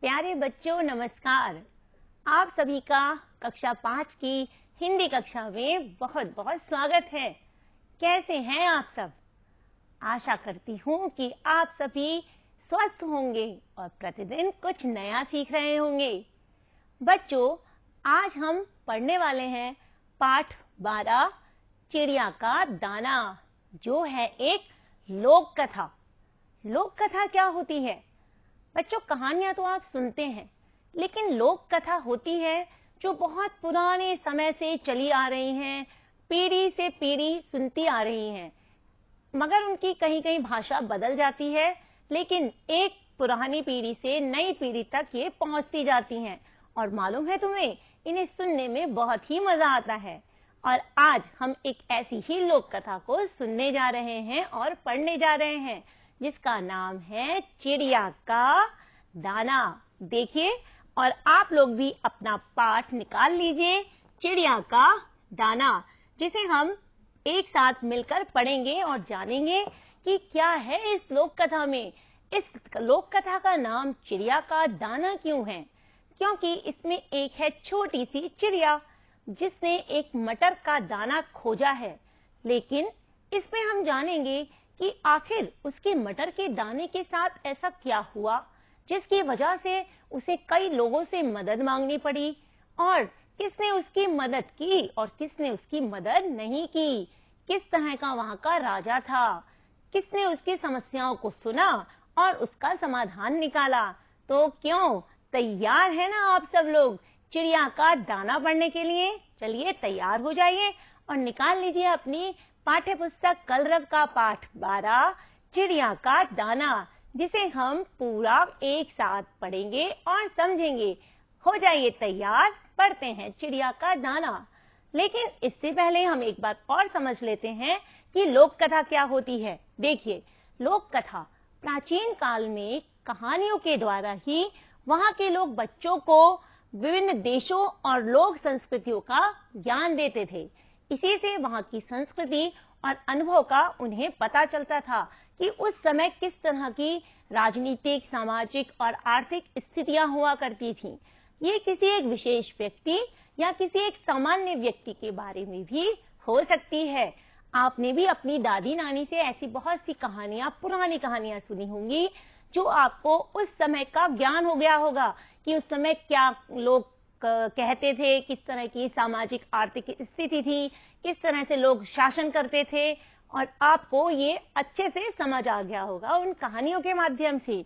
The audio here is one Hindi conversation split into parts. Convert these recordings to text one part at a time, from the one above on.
प्यारे बच्चों नमस्कार। आप सभी का कक्षा 5 की हिंदी कक्षा में बहुत बहुत स्वागत है। कैसे हैं आप सब? आशा करती हूँ कि आप सभी स्वस्थ होंगे और प्रतिदिन कुछ नया सीख रहे होंगे। बच्चों, आज हम पढ़ने वाले हैं पाठ 12 चिड़िया का दाना, जो है एक लोक कथा। लोक कथा क्या होती है? बच्चों, कहानियां तो आप सुनते हैं, लेकिन लोक कथा होती है जो बहुत पुराने समय से चली आ रही हैं, पीढ़ी से पीढ़ी सुनती आ रही हैं, मगर उनकी कहीं कहीं भाषा बदल जाती है, लेकिन एक पुरानी पीढ़ी से नई पीढ़ी तक ये पहुंचती जाती हैं। और मालूम है तुम्हें, इन्हें सुनने में बहुत ही मजा आता है। और आज हम एक ऐसी ही लोक कथा को सुनने जा रहे हैं और पढ़ने जा रहे हैं, जिसका नाम है चिड़िया का दाना। देखिए, और आप लोग भी अपना पाठ निकाल लीजिए, चिड़िया का दाना, जिसे हम एक साथ मिलकर पढ़ेंगे और जानेंगे कि क्या है इस लोक कथा में। इस लोक कथा का नाम चिड़िया का दाना क्यों है? क्योंकि इसमें एक है छोटी सी चिड़िया, जिसने एक मटर का दाना खोजा है। लेकिन इसमें हम जानेंगे कि आखिर उसके मटर के दाने के साथ ऐसा क्या हुआ, जिसकी वजह से उसे कई लोगों से मदद मांगनी पड़ी, और किसने उसकी मदद की और किसने उसकी मदद नहीं की। किस तरह का वहां का राजा था, किसने उसकी समस्याओं को सुना और उसका समाधान निकाला। तो क्यों, तैयार है ना आप सब लोग चिड़िया का दाना पढ़ने के लिए? चलिए तैयार हो जाइए और निकाल लीजिए अपनी पाठ्य पुस्तक कलरव का पाठ 12 चिड़िया का दाना, जिसे हम पूरा एक साथ पढ़ेंगे और समझेंगे। हो जाइए तैयार, पढ़ते हैं चिड़िया का दाना। लेकिन इससे पहले हम एक बात और समझ लेते हैं कि लोक कथा क्या होती है। देखिए, लोक कथा प्राचीन काल में कहानियों के द्वारा ही वहां के लोग बच्चों को विभिन्न देशों और लोक संस्कृतियों का ज्ञान देते थे। इसी से वहां की संस्कृति और अनुभव का उन्हें पता चलता था कि उस समय किस तरह की राजनीतिक, सामाजिक और आर्थिक स्थितियां हुआ करती थीं। ये किसी एक विशेष व्यक्ति या किसी एक सामान्य व्यक्ति के बारे में भी हो सकती है। आपने भी अपनी दादी नानी से ऐसी बहुत सी कहानियां, पुरानी कहानियां सुनी होंगी, जो आपको उस समय का ज्ञान हो गया होगा कि उस समय क्या लोग कहते थे, किस तरह की सामाजिक आर्थिक स्थिति थी, किस तरह से लोग शासन करते थे, और आपको ये अच्छे से समझ आ गया होगा उन कहानियों के माध्यम से।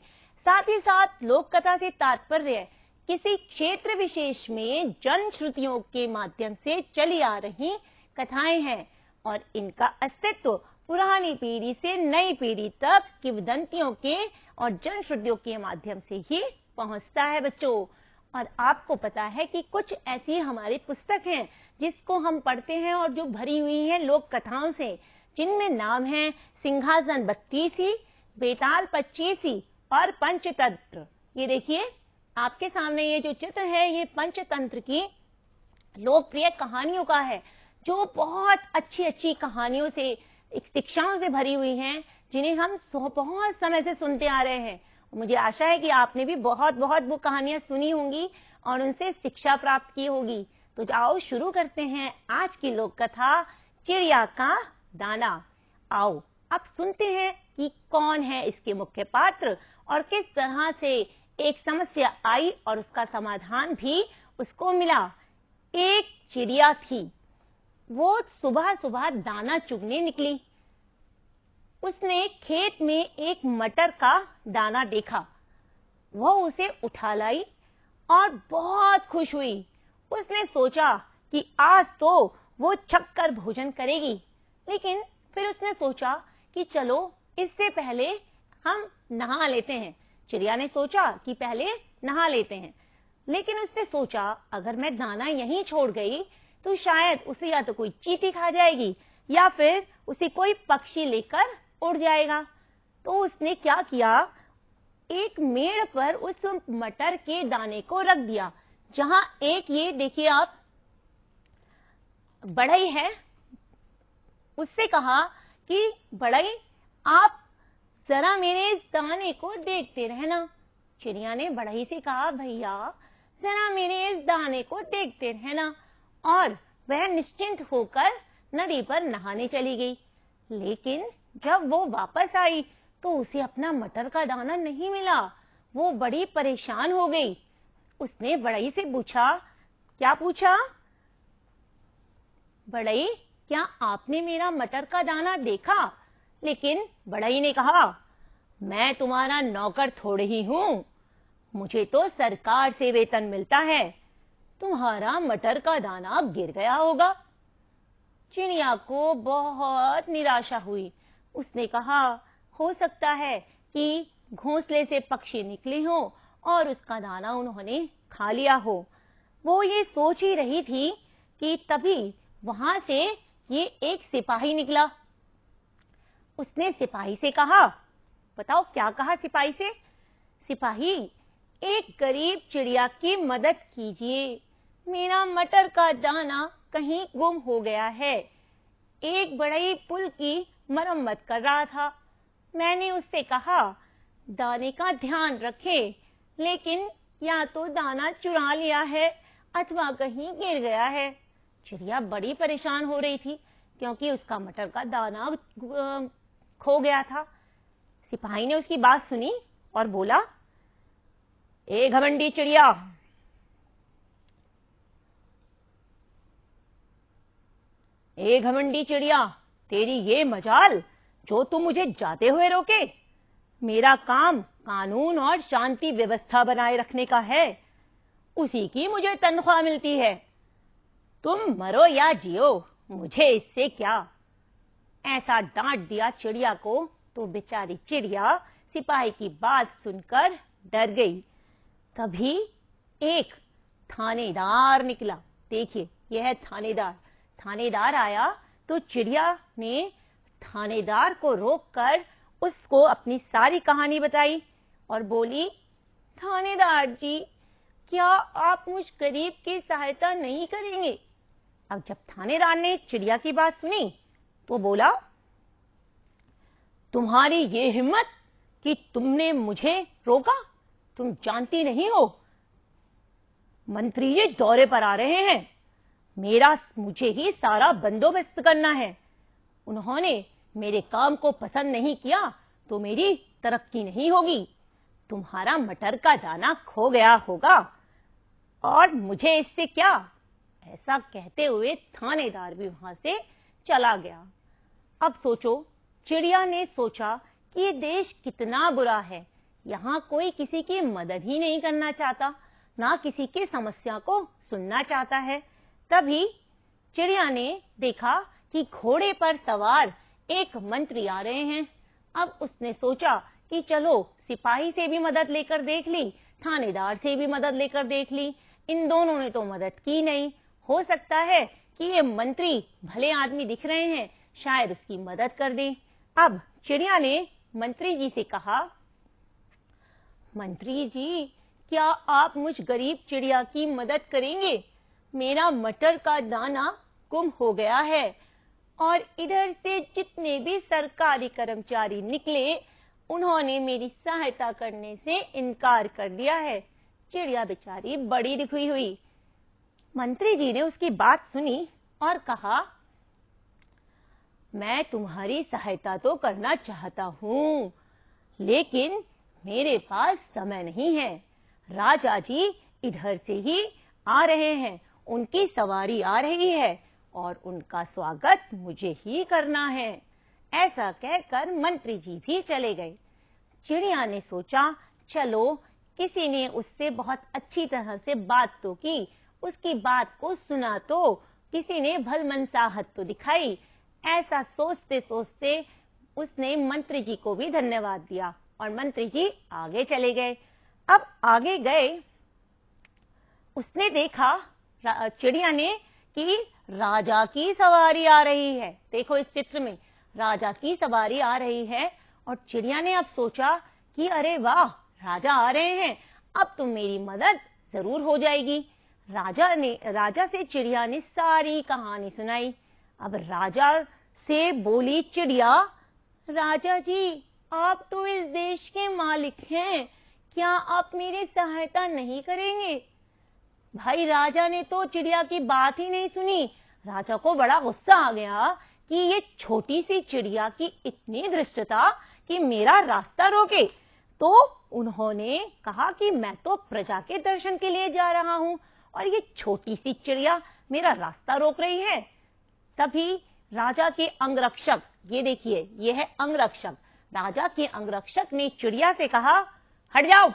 साथ ही साथ लोक कथा से तात्पर्य किसी क्षेत्र विशेष में जन श्रुतियों के माध्यम से चली आ रही कथाएं हैं, और इनका अस्तित्व पुरानी पीढ़ी से नई पीढ़ी तक किंवदंतियों के और जन श्रुतियों के माध्यम से ही पहुंचता है बच्चों। और आपको पता है कि कुछ ऐसी हमारी पुस्तक हैं जिसको हम पढ़ते हैं और जो भरी हुई है लोक कथाओं से, जिनमें नाम है सिंहासन बत्तीसी, बेताल पच्चीसी और पंचतंत्र। ये देखिए, आपके सामने ये जो चित्र है, ये पंचतंत्र की लोकप्रिय कहानियों का है, जो बहुत अच्छी अच्छी कहानियों से, शिक्षाओं से भरी हुई हैं, जिन्हें हम बहुत समय से सुनते आ रहे हैं। मुझे आशा है कि आपने भी बहुत बहुत वो कहानियां सुनी होंगी और उनसे शिक्षा प्राप्त की होगी। तो आओ शुरू करते हैं आज की लोक कथा चिड़िया का दाना। आओ अब सुनते हैं कि कौन है इसके मुख्य पात्र और किस तरह से एक समस्या आई और उसका समाधान भी उसको मिला। एक चिड़िया थी, वो सुबह सुबह दाना चुगने निकली। उसने खेत में एक मटर का दाना देखा, वह उसे उठा लाई और बहुत खुश हुई। उसने सोचा कि आज तो वो छककर भोजन करेगी। लेकिन फिर उसने सोचा कि चलो इससे पहले हम नहा लेते हैं। चिड़िया ने सोचा कि पहले नहा लेते हैं, लेकिन उसने सोचा अगर मैं दाना यहीं छोड़ गई तो शायद उसे या तो कोई चींटी खा जाएगी या फिर उसे कोई पक्षी लेकर उड़ जाएगा। तो उसने क्या किया, एक मेड़ पर उस मटर के दाने को रख दिया, जहां एक, ये देखिए आप, बढ़ई है। उससे कहा कि बढ़ई, आप जरा मेरे इस दाने को देखते रहना, चिड़िया ने बढ़ई से कहा, भैया जरा मेरे इस दाने को देखते रहना। और वह निश्चिंत होकर नदी पर नहाने चली गई। लेकिन जब वो वापस आई तो उसे अपना मटर का दाना नहीं मिला। वो बड़ी परेशान हो गई। उसने बढ़ई से पूछा, क्या पूछा? बढ़ई, क्या आपने मेरा मटर का दाना देखा? लेकिन बढ़ई ने कहा, मैं तुम्हारा नौकर थोड़े ही हूं, मुझे तो सरकार से वेतन मिलता है। तुम्हारा मटर का दाना गिर गया होगा। चिड़िया को बहुत निराशा हुई। उसने कहा, हो सकता है कि घोंसले से पक्षी निकले हों और उसका दाना उन्होंने खा लिया हो। वो ये सोच ही रही थी कि तभी वहां से ये एक सिपाही निकला। उसने सिपाही से कहा, बताओ क्या कहा सिपाही से? सिपाही, एक गरीब चिड़िया की मदद कीजिए, मेरा मटर का दाना कहीं गुम हो गया है। एक बढ़ई पुल की मरम्मत कर रहा था। मैंने उससे कहा, दाने का ध्यान रखे, लेकिन या तो दाना चुरा लिया है अथवा कहीं गिर गया है। चिड़िया बड़ी परेशान हो रही थी क्योंकि उसका मटर का दाना खो गया था। सिपाही ने उसकी बात सुनी और बोला, ए घमंडी चिड़िया, ए घमंडी चिड़िया, तेरी ये मजाल जो तू मुझे जाते हुए रोके। मेरा काम कानून और शांति व्यवस्था बनाए रखने का है, उसी की मुझे तनख्वाह मिलती है। तुम मरो या जियो, मुझे इससे क्या। ऐसा डांट दिया चिड़िया को तो बेचारी चिड़िया सिपाही की बात सुनकर डर गई। तभी एक थानेदार निकला। देखिए, यह है थानेदार। थानेदार आया तो चिड़िया ने थानेदार को रोककर उसको अपनी सारी कहानी बताई और बोली, थानेदार जी, क्या आप मुझ गरीब की सहायता नहीं करेंगे? अब जब थानेदार ने चिड़िया की बात सुनी तो बोला, तुम्हारी ये हिम्मत कि तुमने मुझे रोका? तुम जानती नहीं हो मंत्री जी दौरे पर आ रहे हैं, मुझे ही सारा बंदोबस्त करना है। उन्होंने मेरे काम को पसंद नहीं किया तो मेरी तरक्की नहीं होगी। तुम्हारा मटर का दाना खो गया होगा और मुझे इससे क्या। ऐसा कहते हुए थानेदार भी वहां से चला गया। अब सोचो, चिड़िया ने सोचा कि ये देश कितना बुरा है, यहाँ कोई किसी की मदद ही नहीं करना चाहता, ना किसी की समस्या को सुनना चाहता है। तभी चिड़िया ने देखा कि घोड़े पर सवार एक मंत्री आ रहे हैं। अब उसने सोचा कि चलो सिपाही से भी मदद लेकर देख ली, थानेदार से भी मदद लेकर देख ली, इन दोनों ने तो मदद की नहीं। हो सकता है कि ये मंत्री भले आदमी दिख रहे हैं, शायद उसकी मदद कर दें। अब चिड़िया ने मंत्री जी से कहा, मंत्री जी, क्या आप मुझ गरीब चिड़िया की मदद करेंगे? मेरा मटर का दाना गुम हो गया है और इधर से जितने भी सरकारी कर्मचारी निकले, उन्होंने मेरी सहायता करने से इनकार कर दिया है। चिड़िया बेचारी बड़ी दुखी हुई। मंत्री जी ने उसकी बात सुनी और कहा, मैं तुम्हारी सहायता तो करना चाहता हूँ, लेकिन मेरे पास समय नहीं है। राजा जी इधर से ही आ रहे हैं, उनकी सवारी आ रही है और उनका स्वागत मुझे ही करना है। ऐसा कहकर मंत्री जी भी चले गए। चिड़िया ने सोचा, चलो किसी ने उससे बहुत अच्छी तरह से बात तो की, उसकी बात को सुना, तो किसी ने भलमनसाहत तो दिखाई। ऐसा सोचते सोचते उसने मंत्री जी को भी धन्यवाद दिया और मंत्री जी आगे चले गए। अब आगे गए, उसने देखा चिड़िया ने कि राजा की सवारी आ रही है। देखो इस चित्र में राजा की सवारी आ रही है और चिड़िया ने अब सोचा कि अरे वाह, राजा आ रहे हैं, अब तो मेरी मदद जरूर हो जाएगी। राजा से चिड़िया ने सारी कहानी सुनाई। अब राजा से बोली चिड़िया, राजा जी, आप तो इस देश के मालिक हैं, क्या आप मेरी सहायता नहीं करेंगे? भाई राजा ने तो चिड़िया की बात ही नहीं सुनी। राजा को बड़ा गुस्सा आ गया कि ये छोटी सी चिड़िया की इतनी धृष्टता कि मेरा रास्ता रोके। तो उन्होंने कहा कि मैं तो प्रजा के दर्शन के लिए जा रहा हूं और ये छोटी सी चिड़िया मेरा रास्ता रोक रही है। तभी राजा के अंगरक्षक, ये देखिए ये है अंगरक्षक, राजा के अंगरक्षक ने चिड़िया से कहा, हट जाओ।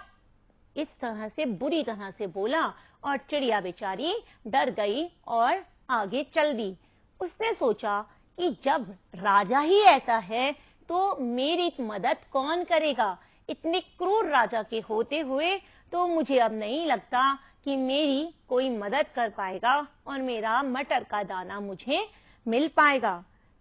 इस तरह से बुरी तरह से बोला और चिड़िया बेचारी डर गई और आगे चल दी। उसने सोचा कि जब राजा ही ऐसा है तो मेरी मदद कौन करेगा। इतने क्रूर राजा के होते हुए तो मुझे अब नहीं लगता कि मेरी कोई मदद कर पाएगा और मेरा मटर का दाना मुझे मिल पाएगा।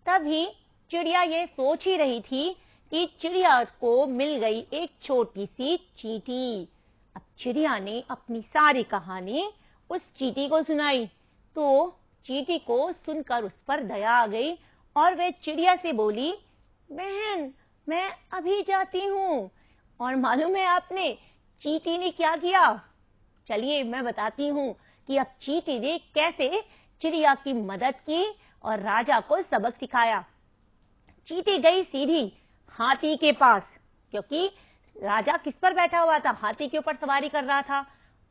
तभी चिड़िया ये सोच ही रही थी कि चिड़िया को मिल गई एक छोटी सी चींटी। अब चिड़िया ने अपनी सारी कहानी उस चींटी को सुनाई तो चींटी को सुनकर उस पर दया आ गई और वह चिड़िया से बोली, बहन मैं अभी जाती हूँ। और मालूम है आपने चींटी ने क्या किया? चलिए मैं बताती हूँ कि अब चींटी ने कैसे चिड़िया की मदद की और राजा को सबक सिखाया। चींटी गई सीधी हाथी के पास, क्योंकि राजा किस पर बैठा हुआ था? हाथी के ऊपर सवारी कर रहा था।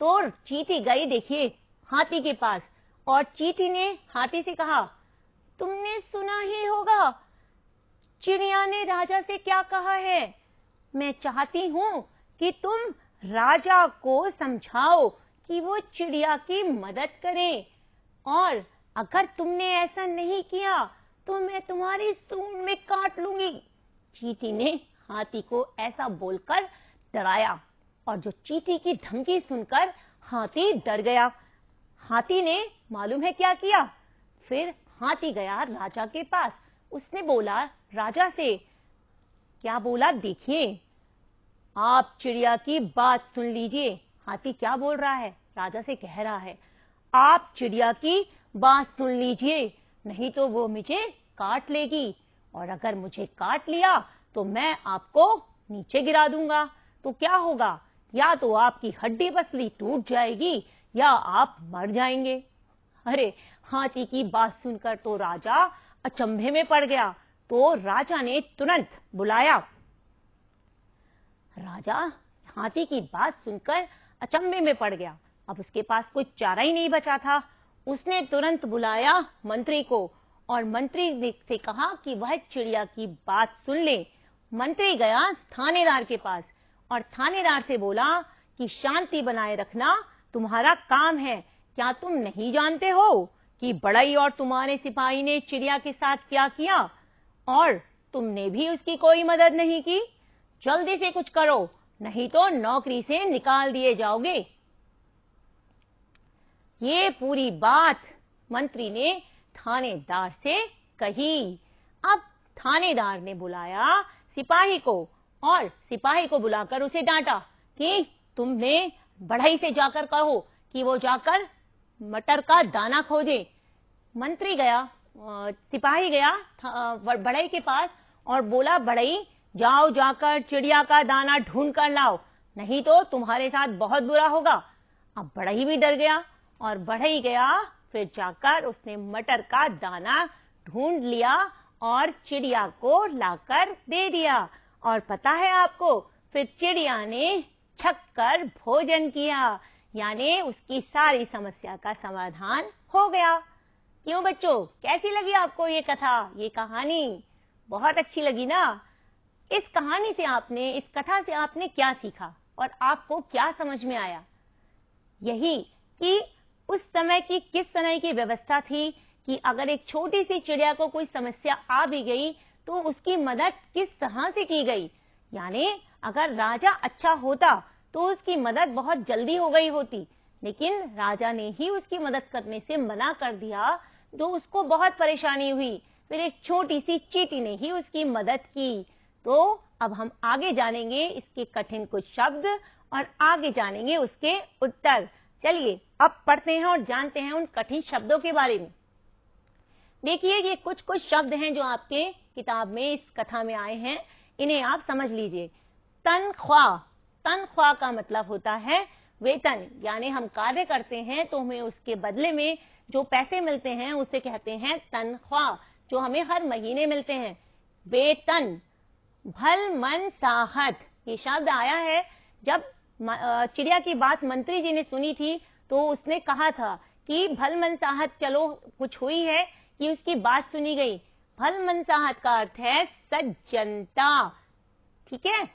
तो चींटी गई देखिए हाथी के पास और चींटी ने हाथी से कहा, तुमने सुना ही होगा चिड़िया ने राजा से क्या कहा है। मैं चाहती हूँ कि तुम राजा को समझाओ कि वो चिड़िया की मदद करे और अगर तुमने ऐसा नहीं किया तो मैं तुम्हारी सूंड में काट लूंगी। चींटी ने हाथी को ऐसा बोलकर डराया और जो चींटी की धमकी सुनकर हाथी डर गया। हाथी ने मालूम है क्या किया? फिर हाथी गया राजा के पास। उसने बोला राजा से, क्या बोला देखिए, आप चिड़िया की बात सुन लीजिए। हाथी क्या बोल रहा है? राजा से कह रहा है, आप चिड़िया की बात सुन लीजिए, नहीं तो वो मुझे काट लेगी और अगर मुझे काट लिया तो मैं आपको नीचे गिरा दूंगा। तो क्या होगा? या तो आपकी हड्डी पसली टूट जाएगी या आप मर जाएंगे। अरे हाथी की बात सुनकर तो राजा अचंभे में पड़ गया। तो राजा ने तुरंत बुलाया। राजा हाथी की बात सुनकर अचंभे में पड़ गया। अब उसके पास कोई चारा ही नहीं बचा था। उसने तुरंत बुलाया मंत्री को और मंत्री से कहा कि वह चिड़िया की बात सुन ले। मंत्री गया थानेदार के पास और थानेदार से बोला कि शांति बनाए रखना तुम्हारा काम है। क्या तुम नहीं जानते हो कि बड़ई और तुम्हारे सिपाही ने चिड़िया के साथ क्या किया और तुमने भी उसकी कोई मदद नहीं की। जल्दी से कुछ करो, नहीं तो नौकरी से निकाल दिए जाओगे। ये पूरी बात मंत्री ने थानेदार से कही। अब थानेदार ने बुलाया सिपाही को और सिपाही को बुलाकर उसे डांटा कि तुमने बढ़ई से जाकर कहो कि वो जाकर मटर का दाना खोजे। मंत्री गया, सिपाही गया बढ़ई के पास और बोला, बढ़ई जाओ जाकर चिड़िया का दाना ढूंढ कर लाओ, नहीं तो तुम्हारे साथ बहुत बुरा होगा। अब बढ़ई भी डर गया और बढ़ई गया, फिर जाकर उसने मटर का दाना ढूंढ लिया और चिड़िया को लाकर दे दिया। और पता है आपको, फिर चिड़िया ने छक कर भोजन किया, यानी उसकी सारी समस्या का समाधान हो गया। क्यों बच्चों, कैसी लगी आपको ये कथा, ये कहानी? बहुत अच्छी लगी ना? इस कहानी से आपने, इस कथा से आपने क्या सीखा और आपको क्या समझ में आया? यही कि उस समय की किस तरह की व्यवस्था थी कि अगर एक छोटी सी चिड़िया को कोई समस्या आ भी गई तो उसकी मदद किस तरह से की गई। यानी अगर राजा अच्छा होता तो उसकी मदद बहुत जल्दी हो गई होती, लेकिन राजा ने ही उसकी मदद करने से मना कर दिया, तो उसको बहुत परेशानी हुई। फिर एक छोटी सी चींटी ने ही उसकी मदद की। तो अब हम आगे जानेंगे इसके कठिन कुछ शब्द और आगे जानेंगे उसके उत्तर। चलिए अब पढ़ते हैं और जानते हैं उन कठिन शब्दों के बारे में। देखिए ये कुछ कुछ शब्द हैं जो आपके किताब में, इस कथा में आए हैं, इन्हें आप समझ लीजिए। तनख्वाह, तनख्वाह का मतलब होता है वेतन, यानी हम कार्य करते हैं तो हमें उसके बदले में जो पैसे मिलते हैं उसे कहते हैं तनख्वाह, जो हमें हर महीने मिलते हैं। वेतन। भल मन साहत, ये शब्द आया है जब चिड़िया की बात मंत्री जी ने सुनी थी तो उसने कहा था कि भल मन साहत, चलो कुछ हुई है कि उसकी बात सुनी गई। भल मन साहत का अर्थ है सज्जनता, ठीक है।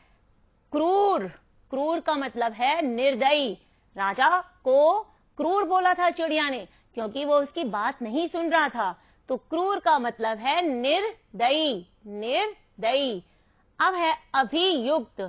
क्रूर, क्रूर का मतलब है निर्दयी। राजा को क्रूर बोला था चिड़िया ने क्योंकि वो उसकी बात नहीं सुन रहा था, तो क्रूर का मतलब है निर्दयी, निर्दयी। अब है अभियुक्त।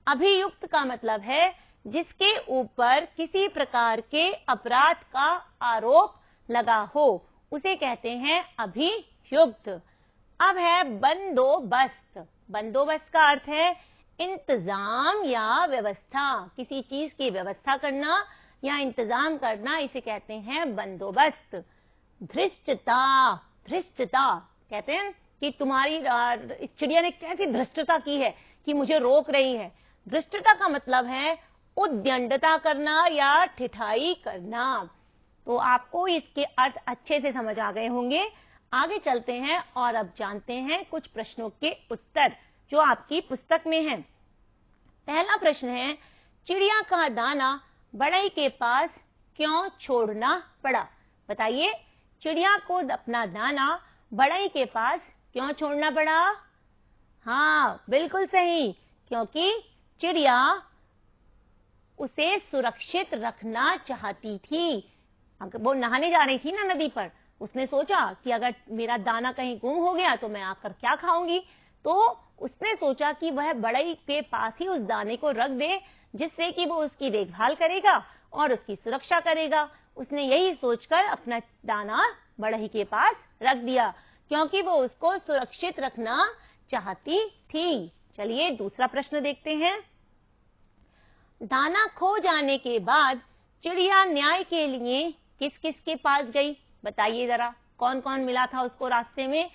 अभियुक्त का मतलब है जिसके ऊपर किसी प्रकार के अपराध का आरोप लगा हो, उसे कहते हैं अभियुक्त। अब है बंदोबस्त। बंदोबस्त का अर्थ है इंतजाम या व्यवस्था, किसी चीज की व्यवस्था करना या इंतजाम करना, इसे कहते हैं बंदोबस्त। धृष्टता। धृष्टता कहते हैं कि तुम्हारी इस चिड़िया ने कैसी धृष्टता की है कि मुझे रोक रही है। धृष्टता का मतलब है उद्दंडता करना या ठिठाई करना। तो आपको इसके अर्थ अच्छे से समझ आ गए होंगे। आगे चलते हैं और अब जानते हैं कुछ प्रश्नों के उत्तर जो आपकी पुस्तक में हैं। पहला प्रश्न है, चिड़िया का दाना बढ़ई के पास क्यों छोड़ना पड़ा? बताइए, चिड़िया को अपना दाना बढ़ई के पास क्यों छोड़ना पड़ा? हाँ, बिल्कुल सही, क्योंकि चिड़िया उसे सुरक्षित रखना चाहती थी। वो नहाने जा रही थी ना नदी पर, उसने सोचा कि अगर मेरा दाना कहीं गुम हो गया तो मैं आकर क्या खाऊंगी, तो उसने सोचा कि वह बढ़ई के पास ही उस दाने को रख दे, जिससे कि वो उसकी देखभाल करेगा और उसकी सुरक्षा करेगा। उसने यही सोचकर अपना दाना बढ़ई के पास रख दिया, क्योंकि वो उसको सुरक्षित रखना चाहती थी। चलिए दूसरा प्रश्न देखते हैं। दाना खो जाने के बाद चिड़िया न्याय के लिए किस किस के पास गई? बताइए जरा, कौन कौन मिला था उसको रास्ते में?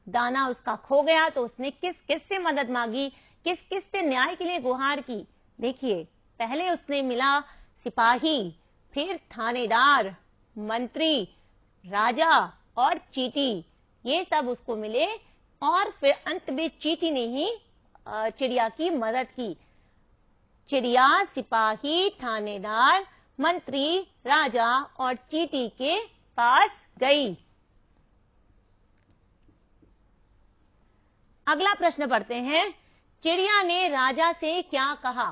दाना उसका खो गया तो उसने किस किस से मदद मांगी, किस किस से न्याय के लिए गुहार की? देखिए, पहले उसने मिला सिपाही, फिर थानेदार, मंत्री, राजा और चींटी, ये सब उसको मिले और फिर अंत में चींटी ने ही चिड़िया की मदद की। चिड़िया सिपाही, थानेदार, मंत्री, राजा और चींटी के पास गई। अगला प्रश्न पढ़ते हैं। चिड़िया ने राजा से क्या कहा?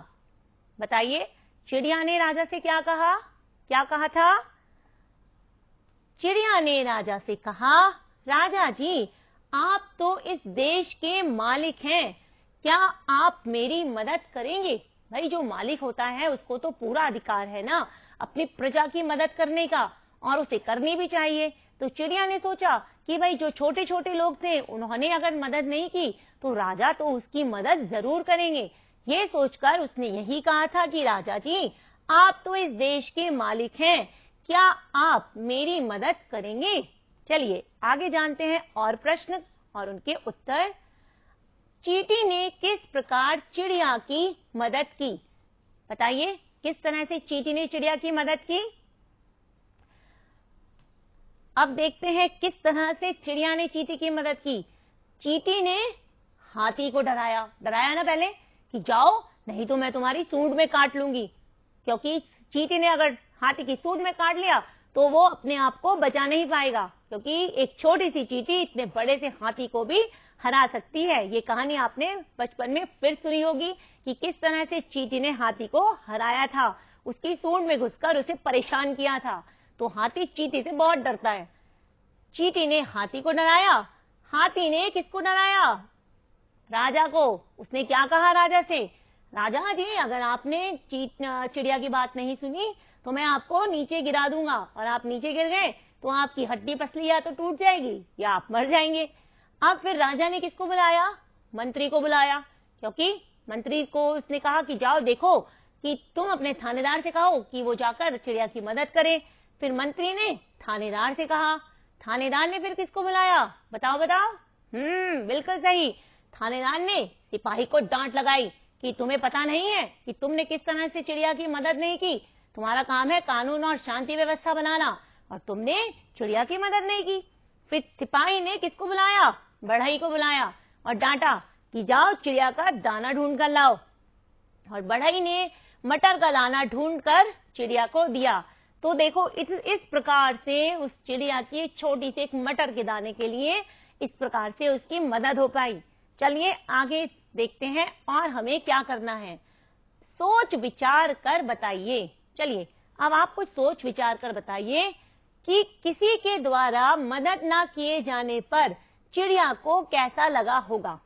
बताइए, चिड़िया ने राजा से क्या कहा? क्या कहा था? चिड़िया ने राजा से कहा, राजा जी, आप तो इस देश के मालिक हैं, क्या आप मेरी मदद करेंगे? भाई, जो मालिक होता है उसको तो पूरा अधिकार है ना अपनी प्रजा की मदद करने का, और उसे करनी भी चाहिए। तो चिड़िया ने सोचा कि भाई जो छोटे छोटे लोग थे उन्होंने अगर मदद नहीं की तो राजा तो उसकी मदद जरूर करेंगे। ये सोचकर उसने यही कहा था कि राजा जी, आप तो इस देश के मालिक हैं, क्या आप मेरी मदद करेंगे? चलिए आगे जानते हैं और प्रश्न और उनके उत्तर। चींटी ने किस प्रकार चिड़िया की मदद की? बताइए, किस तरह से चींटी ने चिड़िया की मदद की? अब देखते हैं किस तरह से चिड़िया ने चींटी की मदद की। चींटी ने हाथी को डराया, डराया ना पहले कि जाओ नहीं तो मैं तुम्हारी सूंड में काट लूंगी, क्योंकि चींटी ने अगर हाथी की सूंड में काट लिया तो वो अपने आप को बचा नहीं पाएगा, क्योंकि एक छोटी सी चींटी इतने बड़े से हाथी को भी हरा सकती है। ये कहानी आपने बचपन में फिर सुनी होगी कि किस तरह से चींटी ने हाथी को हराया था, उसकी सूंड में घुसकर उसे परेशान किया था। तो हाथी चींटी से बहुत डरता है। चींटी ने हाथी को डराया, हाथी ने किसको डराया? राजा को। उसने क्या कहा राजा से? राजा जी, अगर आपने चिड़िया की बात नहीं सुनी तो मैं आपको नीचे गिरा दूंगा, और आप नीचे गिर गए तो आपकी हड्डी पसली या तो टूट जाएगी या आप मर जाएंगे। अब फिर राजा ने किसको बुलाया? मंत्री को बुलाया, क्योंकि मंत्री को उसने कहा कि जाओ देखो कि तुम अपने थानेदार से कहो कि वो जाकर चिड़िया की मदद करे। फिर मंत्री ने थानेदार से कहा, थानेदार ने फिर किसको बुलाया? बताओ बताओ। बिल्कुल सही, थानेदार ने सिपाही को डांट लगाई कि तुम्हें पता नहीं है कि तुमने किस तरह से चिड़िया की मदद नहीं की। तुम्हारा काम है कानून और शांति व्यवस्था बनाना, और तुमने चिड़िया की मदद नहीं की। फिर सिपाही ने किसको बुलाया? बढ़ई को बुलाया और डांटा कि जाओ चिड़िया का दाना ढूंढ कर लाओ। और बढ़ई ने मटर का दाना ढूंढकर चिड़िया को दिया। तो देखो इस प्रकार से उस चिड़िया की छोटी सी एक मटर के दाने के लिए इस प्रकार से उसकी मदद हो पाई। चलिए आगे देखते हैं और हमें क्या करना है। सोच विचार कर बताइए। चलिए अब आप कुछ सोच विचार कर बताइए कि किसी के द्वारा मदद ना किए जाने पर चिड़िया को कैसा लगा होगा।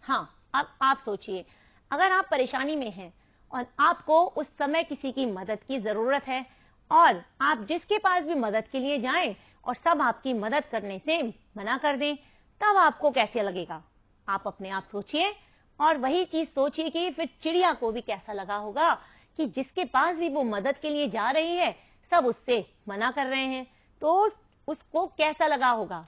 हाँ, अब आप सोचिए, अगर आप परेशानी में हैं और आपको उस समय किसी की मदद की जरूरत है और आप जिसके पास भी मदद के लिए जाएं और सब आपकी मदद करने से मना कर दें, तब आपको कैसे लगेगा? आप अपने आप सोचिए और वही चीज सोचिए कि फिर चिड़िया को भी कैसा लगा होगा कि जिसके पास भी वो मदद के लिए जा रही है सब उससे मना कर रहे हैं, तो उसको कैसा लगा होगा?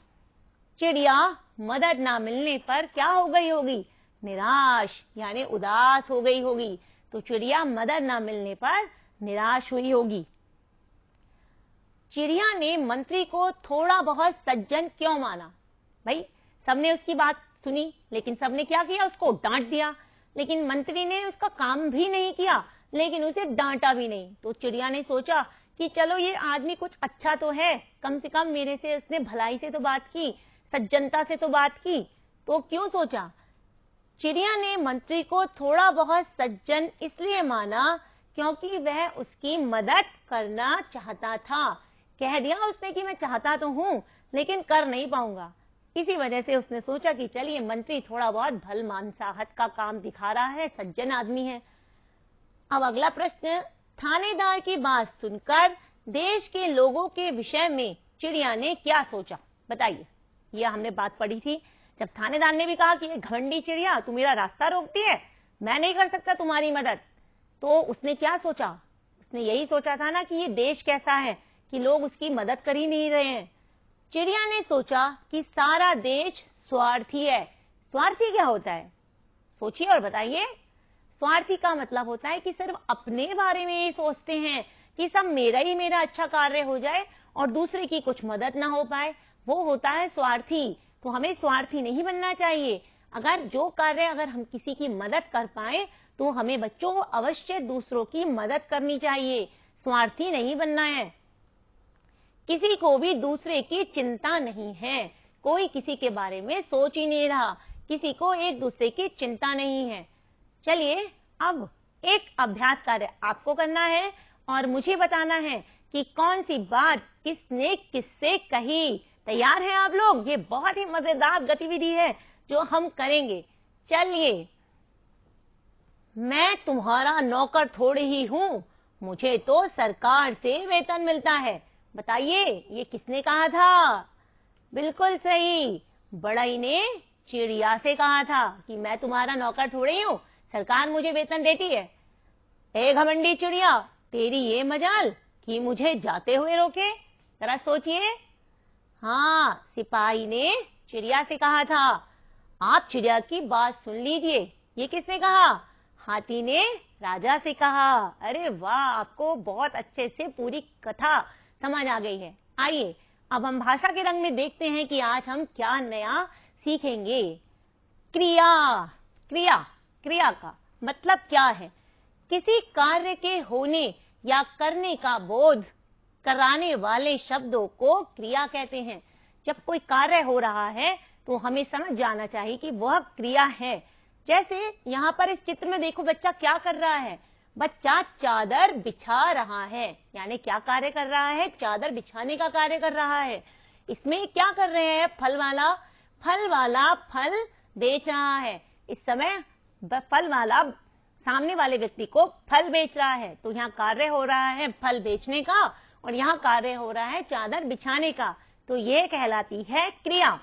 चिड़िया मदद ना मिलने पर क्या हो गई होगी? निराश, यानी उदास हो गई होगी। तो चिड़िया मदद ना मिलने पर निराश हुई होगी। चिड़िया ने मंत्री को थोड़ा बहुत सज्जन क्यों माना? भाई सबने उसकी बात सुनी, लेकिन सबने क्या किया? उसको डांट दिया। लेकिन मंत्री ने उसका काम भी नहीं किया, लेकिन उसे डांटा भी नहीं। तो चिड़िया ने सोचा कि चलो ये आदमी कुछ अच्छा तो है, कम से कम मेरे से उसने भलाई से तो बात की, सज्जनता से तो बात की। तो क्यों सोचा? चिड़िया ने मंत्री को थोड़ा बहुत सज्जन इसलिए माना क्योंकि वह उसकी मदद करना चाहता था। कह दिया उसने कि मैं चाहता तो हूं लेकिन कर नहीं पाऊंगा। इसी वजह से उसने सोचा कि चलिए मंत्री थोड़ा बहुत भल मानसाहत का काम दिखा रहा है, सज्जन आदमी है। अब अगला प्रश्न, थानेदार की बात सुनकर देश के लोगों के विषय में चिड़िया ने क्या सोचा? बताइए। यह हमने बात पढ़ी थी जब थानेदार ने भी कहा कि ये घमंडी चिड़िया तू मेरा रास्ता रोकती है, मैं नहीं कर सकता तुम्हारी मदद। तो उसने क्या सोचा? उसने यही सोचा था ना कि ये देश कैसा है कि लोग उसकी मदद कर ही नहीं रहे हैं। चिड़िया ने सोचा कि सारा देश स्वार्थी है। स्वार्थी क्या होता है? सोचिए और बताइए। स्वार्थी का मतलब होता है कि सिर्फ अपने बारे में ही सोचते हैं कि सब मेरा अच्छा कार्य हो जाए और दूसरे की कुछ मदद ना हो पाए, वो होता है स्वार्थी। तो हमें स्वार्थी नहीं बनना चाहिए। अगर हम किसी की मदद कर पाए तो हमें बच्चों को अवश्य दूसरों की मदद करनी चाहिए, स्वार्थी नहीं बनना है। किसी को भी दूसरे की चिंता नहीं है, कोई किसी के बारे में सोच ही नहीं रहा, किसी को एक दूसरे की चिंता नहीं है। चलिए अब एक अभ्यास कार्य आपको करना है और मुझे बताना है कि कौन सी बात किसने किससे कही। तैयार हैं आप लोग? ये बहुत ही मजेदार गतिविधि है जो हम करेंगे। चलिए, मैं तुम्हारा नौकर थोड़ी ही हूँ, मुझे तो सरकार से वेतन मिलता है। बताइए ये किसने कहा था? बिल्कुल सही, बढ़ई ने चिड़िया से कहा था कि मैं तुम्हारा नौकर थोड़ी हूँ, सरकार मुझे वेतन देती है। ए घमंडी चिड़िया, तेरी ये मजाल कि मुझे जाते हुए रोके। जरा सोचिए। हाँ, सिपाही ने चिड़िया से कहा था। आप चिड़िया की बात सुन लीजिए। ये किसने कहा? हाथी ने राजा से कहा। अरे वाह, आपको बहुत अच्छे से पूरी कथा समझ आ गई है। आइए अब हम भाषा के रंग में देखते हैं कि आज हम क्या नया सीखेंगे। क्रिया। क्रिया, क्रिया का मतलब क्या है? किसी कार्य के होने या करने का बोध कराने वाले शब्दों को क्रिया कहते हैं। जब कोई कार्य हो रहा है तो हमें समझ जाना चाहिए कि वह क्रिया है। जैसे यहाँ पर इस चित्र में देखो, बच्चा क्या कर रहा है? बच्चा चादर बिछा रहा है, यानी क्या कार्य कर रहा है? चादर बिछाने का कार्य कर रहा है। इसमें क्या कर रहे हैं? फल वाला फल बेच रहा है। इस समय फल वाला सामने वाले व्यक्ति को फल बेच रहा है, तो यहाँ कार्य हो रहा है फल बेचने का और यहाँ कार्य हो रहा है चादर बिछाने का, तो ये कहलाती है क्रिया।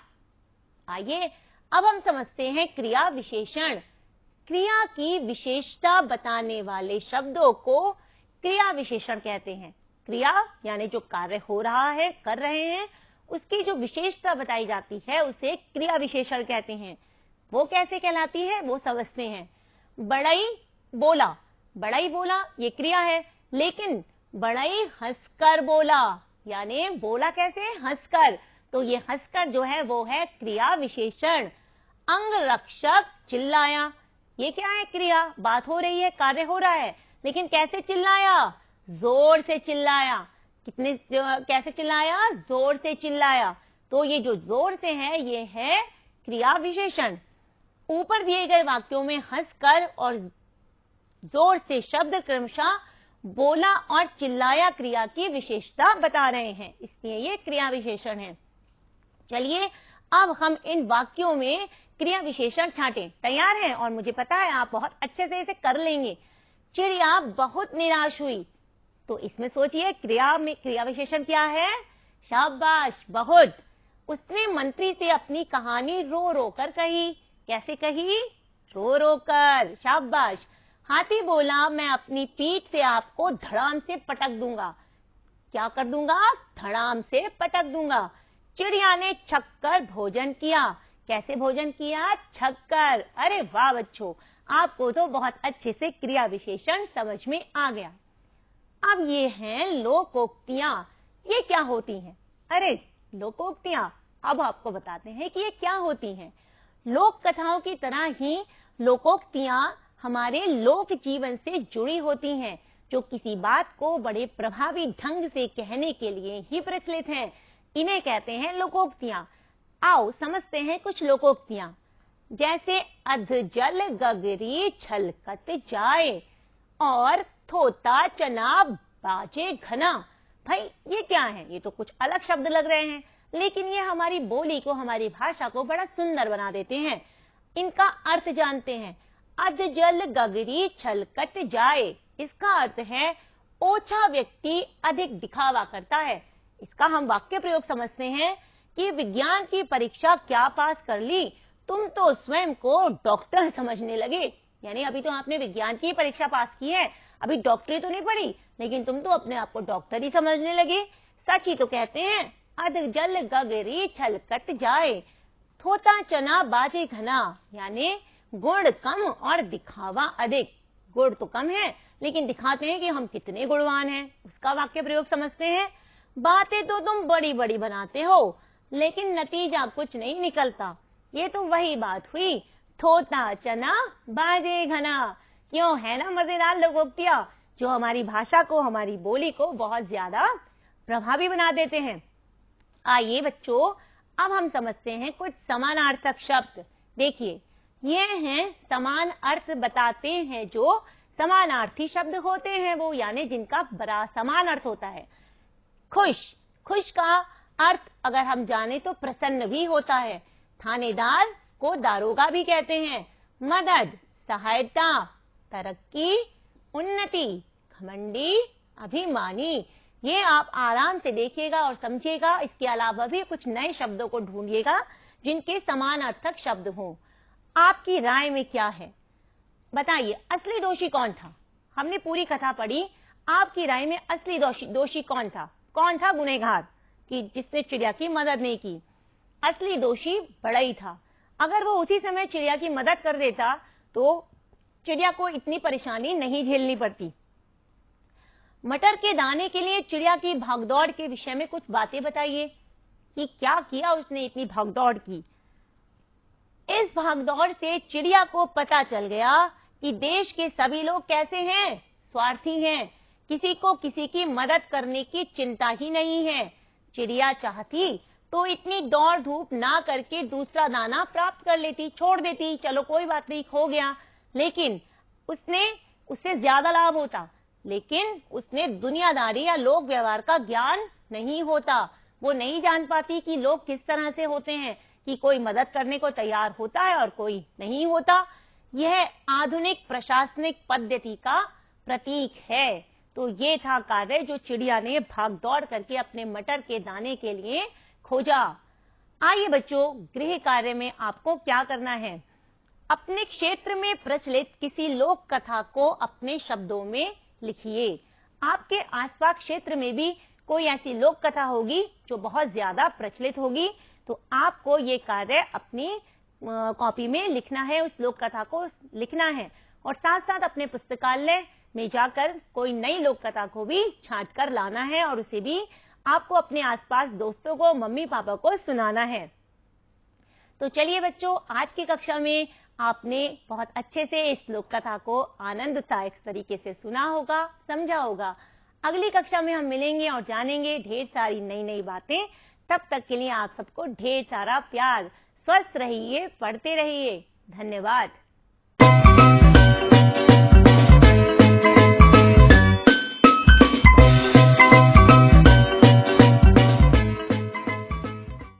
आइए अब हम समझते हैं क्रिया विशेषण। क्रिया की विशेषता बताने वाले शब्दों को क्रिया विशेषण कहते हैं। क्रिया यानी जो कार्य हो रहा है, कर रहे हैं, उसकी जो विशेषता बताई जाती है उसे क्रिया विशेषण कहते हैं। वो कैसे कहलाती है वो समझते हैं। बढ़ई बोला, बढ़ई बोला ये क्रिया है, लेकिन बढ़ई हंसकर बोला, यानी बोला कैसे, हंसकर। तो ये हंसकर जो है वो है क्रिया विशेषण। अंगरक्षक चिल्लाया, ये क्या है, क्रिया, बात हो रही है, कार्य हो रहा है, लेकिन कैसे चिल्लाया, जोर से चिल्लाया। कैसे चिल्लाया, जोर से चिल्लाया। तो ये जो जोर से है ये है क्रिया विशेषण। ऊपर दिए गए वाक्यों में हंसकर और जोर से शब्द क्रमशः बोला और चिल्लाया क्रिया की विशेषता बता रहे हैं, इसलिए ये क्रिया विशेषण है। चलिए अब हम इन वाक्यों में क्रिया विशेषण छांटें। तैयार हैं? और मुझे पता है आप बहुत अच्छे से इसे कर लेंगे। चिड़िया बहुत निराश हुई, तो इसमें सोचिए क्रिया में क्रिया विशेषण क्या है, शाबाश, बहुत। उसने मंत्री से अपनी कहानी रो रो कर कही, कैसे कही, रो रो कर, शाबाश। हाथी बोला मैं अपनी पीठ से आपको धड़ाम से पटक दूंगा, क्या कर दूंगा, धड़ाम से पटक दूंगा। चिड़िया ने छक कर भोजन किया, कैसे भोजन किया, छक कर। अरे वाह बच्चों, आपको तो बहुत अच्छे से क्रिया विशेषण समझ में आ गया। अब ये हैं लोकोक्तियां, ये क्या होती हैं? अरे लोकोक्तियां, अब आपको बताते हैं कि ये क्या होती हैं। लोक कथाओं की तरह ही लोकोक्तियां हमारे लोक जीवन से जुड़ी होती हैं, जो किसी बात को बड़े प्रभावी ढंग से कहने के लिए ही प्रचलित हैं। इन्हें कहते हैं लोकोक्तियां। आओ समझते हैं कुछ लोकोक्तियां, जैसे अधजल गगरी छलकत जाए और थोता चना बाजे घना। भाई ये क्या है, ये तो कुछ अलग शब्द लग रहे हैं, लेकिन ये हमारी बोली को, हमारी भाषा को बड़ा सुंदर बना देते हैं। इनका अर्थ जानते हैं। अधजल गगरी छलकत जाए, इसका अर्थ है ओछा व्यक्ति अधिक दिखावा करता है। इसका हम वाक्य प्रयोग समझते हैं कि विज्ञान की परीक्षा क्या पास कर ली, तुम तो स्वयं को डॉक्टर समझने लगे। यानी अभी तो आपने विज्ञान की परीक्षा पास की है, अभी डॉक्टरी तो नहीं पढ़ी, लेकिन तुम तो अपने आप को डॉक्टर ही समझने लगे। सच ही तो कहते हैं, अधजल गगरी छलकत जाए, थोता चना बाजे घना, यानी गुण कम और दिखावा अधिक। गुण तो कम है, लेकिन दिखाते हैं कि हम कितने गुणवान हैं, उसका वाक्य प्रयोग समझते हैं। बातें तो तुम बड़ी बड़ी बनाते हो, लेकिन नतीजा कुछ नहीं निकलता। ये तो वही बात हुई, थोता चना बाजे घना। क्यों, है ना मजेदार लोकोक्तियां, जो हमारी भाषा को, हमारी बोली को बहुत ज्यादा प्रभावी बना देते हैं। आइए बच्चों, अब हम समझते हैं कुछ समानार्थक शब्द। देखिए, ये हैं समान अर्थ बताते हैं, जो समानार्थी शब्द होते हैं वो, यानी जिनका बड़ा समान अर्थ होता है। खुश, खुश का अर्थ अगर हम जाने तो प्रसन्न भी होता है। थानेदार को दारोगा भी कहते हैं। मदद, सहायता, तरक्की, उन्नति, घमंडी, अभिमानी। ये आप आराम से देखिएगा और समझिएगा। इसके अलावा भी कुछ नए शब्दों को ढूंढिएगा जिनके समानार्थक शब्द हों। आपकी राय में क्या है, बताइए, असली दोषी कौन था? हमने पूरी कथा पढ़ी, आपकी राय में असली दोषी कौन था? कौन था गुनहगार कि जिसने चिड़िया की मदद नहीं की? असली दोषी बढ़ई था। अगर वो उसी समय चिड़िया की मदद कर देता तो चिड़िया को इतनी परेशानी नहीं झेलनी पड़ती। मटर के दाने के लिए चिड़िया की भागदौड़ के विषय में कुछ बातें बताइए कि क्या किया उसने, इतनी भागदौड़ की। इस भागदौड़ से चिड़िया को पता चल गया कि देश के सभी लोग कैसे हैं, स्वार्थी हैं, किसी को किसी की मदद करने की चिंता ही नहीं है। चिड़िया चाहती तो इतनी दौड़ धूप ना करके दूसरा दाना प्राप्त कर लेती, छोड़ देती, चलो कोई बात नहीं, खो गया, लेकिन उससे ज्यादा लाभ होता। लेकिन उसने दुनियादारी या लोक व्यवहार का ज्ञान नहीं होता, वो नहीं जान पाती कि लोग किस तरह से होते हैं, कि कोई मदद करने को तैयार होता है और कोई नहीं होता। यह आधुनिक प्रशासनिक पद्धति का प्रतीक है। तो ये था कार्य जो चिड़िया ने भागदौड़ करके अपने मटर के दाने के लिए खोजा। आइए बच्चों, गृह कार्य में आपको क्या करना है, अपने क्षेत्र में प्रचलित किसी लोक कथा को अपने शब्दों में लिखिए। आपके आसपास क्षेत्र में भी कोई ऐसी लोक कथा होगी जो बहुत ज्यादा प्रचलित होगी, तो आपको ये कार्य अपनी कॉपी में लिखना है, उस लोक कथा को लिखना है और साथ साथ अपने पुस्तकालय में जाकर कोई नई लोक कथा को भी छांट कर लाना है और उसे भी आपको अपने आसपास दोस्तों को, मम्मी पापा को सुनाना है। तो चलिए बच्चों, आज की कक्षा में आपने बहुत अच्छे से इस लोक कथा को आनंददायक तरीके से सुना होगा, समझा होगा। अगली कक्षा में हम मिलेंगे और जानेंगे ढेर सारी नई नई बातें। तब तक के लिए आप सबको ढेर सारा प्यार। स्वस्थ रहिए, पढ़ते रहिए। धन्यवाद।